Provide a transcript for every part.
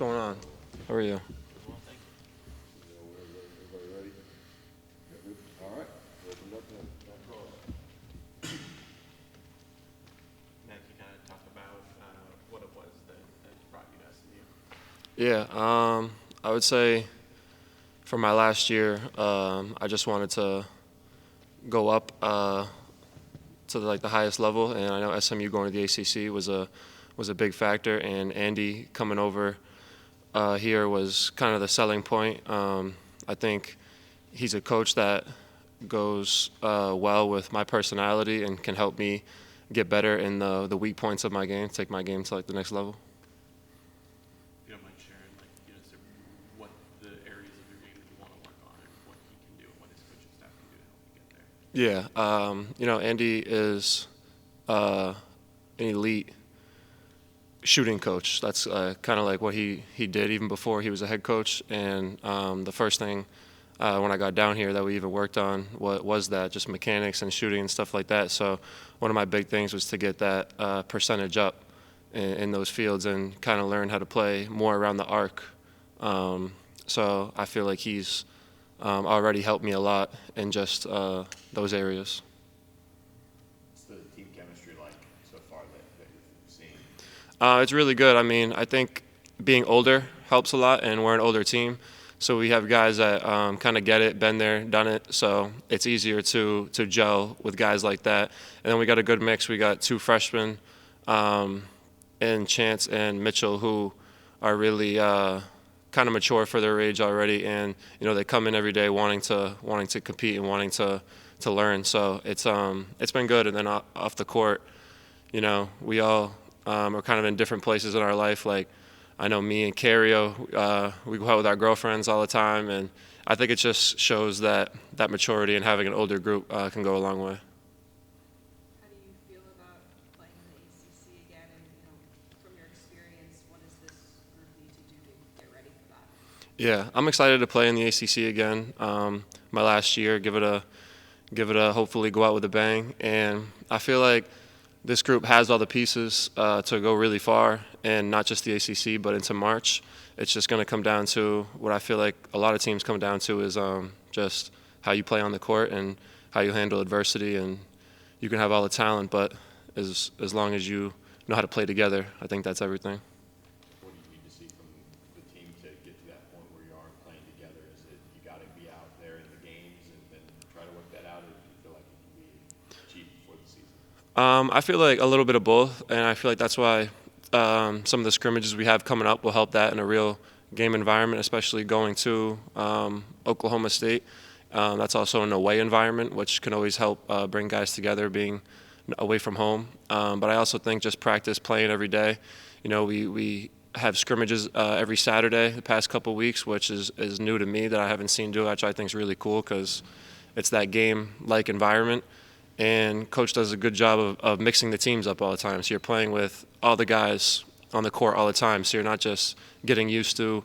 going on? How are you? Well, thank you. Everybody ready? All right. Open up that call. Matt, can you kind of talk about what it was that brought you to SMU? Yeah, I would say for my last year, I just wanted to go up to the highest level, and I know SMU going to the ACC was a big factor, and Andy coming over here was kind of the selling point. I think he's a coach that goes well with my personality and can help me get better in the weak points of my game, take my game to the next level. If you don't mind sharing, what the areas of your game that you want to work on and what he can do and what his coaching staff can do to help you get there. Yeah, Andy is an elite shooting coach. That's kind of like what he did even before he was a head coach. And the first thing when I got down here that we even worked on was that just mechanics and shooting and stuff like that. So one of my big things was to get that percentage up in those fields and kind of learn how to play more around the arc. So I feel like he's already helped me a lot in just those areas. What's the team chemistry like so far that you've seen? It's really good. I mean, I think being older helps a lot, and we're an older team. So we have guys that kind of get it, been there, done it. So it's easier to gel with guys like that. And then we got a good mix. We got two freshmen, and Chance and Mitchell, who are really kind of mature for their age already, and they come in every day wanting to compete and wanting to learn. So it's been good. And then off the court, we all are kind of in different places in our life. Like I know me and Cario, we go out with our girlfriends all the time, and I think it just shows that maturity and having an older group can go a long way. How do you feel about playing in the ACC again? And from your experience, what does this group need to do to get ready for that? Yeah, I'm excited to play in the ACC again. My last year, give it a hopefully go out with a bang, and I feel like this group has all the pieces to go really far, and not just the ACC, but into March. It's just going to come down to what I feel like a lot of teams come down to is just how you play on the court and how you handle adversity. And you can have all the talent, but as long as you know how to play together, I think that's everything. What do you need to see from the team to get to that point where you are playing together? Is it you got to be out there in the games and then try to work that out, or do you feel like it can be achieved before the season? I feel like a little bit of both, and I feel like that's why some of the scrimmages we have coming up will help that in a real game environment, especially going to Oklahoma State. That's also an away environment, which can always help bring guys together, being away from home. But I also think just practice playing every day. We have scrimmages every Saturday the past couple weeks, which is new to me that I haven't seen do, which I think is really cool because it's that game-like environment. And coach does a good job of mixing the teams up all the time. So you're playing with all the guys on the court all the time. So you're not just getting used to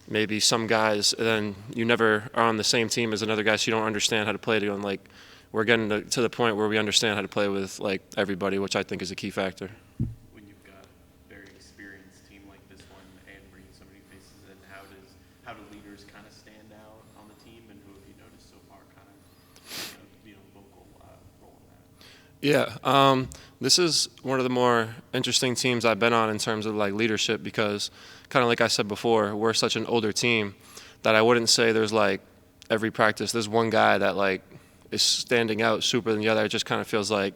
maybe some guys, and then you never are on the same team as another guy, so you don't understand how to play together. Like we're getting to the point where we understand how to play with everybody, which I think is a key factor. When you've got a very experienced team like this one and bringing so many faces in, how do leaders kind of stand out on the team, and who have you noticed so far kind of vocal role in that? Yeah, this is one of the more interesting teams I've been on in terms of leadership because, kind of like I said before, we're such an older team that I wouldn't say there's every practice there's one guy that is standing out super than the other. It just kind of feels like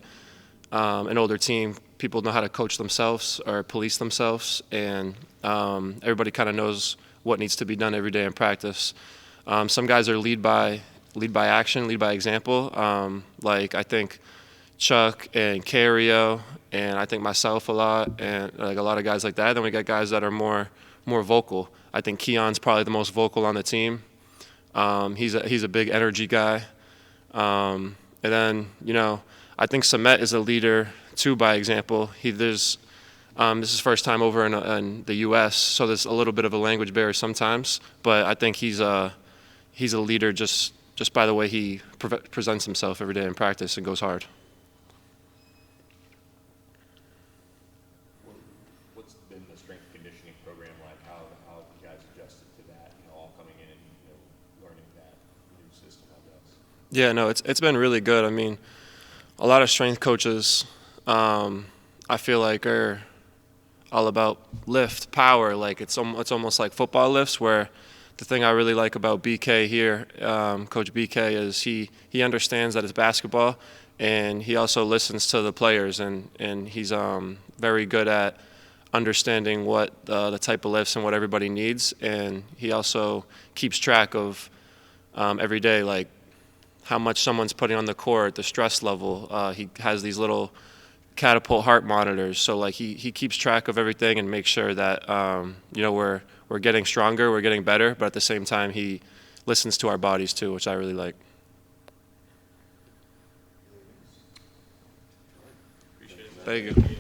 an older team. People know how to coach themselves or police themselves, and everybody kind of knows what needs to be done every day in practice. Some guys are lead by action, lead by example. I think Chuck and Cario, and I think myself a lot, and a lot of guys like that. Then we got guys that are more vocal. I think Keon's probably the most vocal on the team. He's a big energy guy. And then I think Samet is a leader too by example. This is first time over in the U.S., so there's a little bit of a language barrier sometimes. But I think he's a leader just by the way he presents himself every day in practice and goes hard. What what's been the strength conditioning program like? How have you guys adjusted to that? All coming in and learning that new system, I guess. Yeah, no, it's been really good. I mean, a lot of strength coaches, I feel like, are all about lift, power. Like it's almost like football lifts. Where the thing I really like about BK here, Coach BK, is he understands that it's basketball, and he also listens to the players, and he's very good at understanding what the type of lifts and what everybody needs, and he also keeps track of every day, like how much someone's putting on the court, the stress level. He has these little catapult heart monitors, so like he keeps track of everything and makes sure that we're getting stronger, we're getting better, but at the same time he listens to our bodies too, which I really like. Appreciate it. Thank you.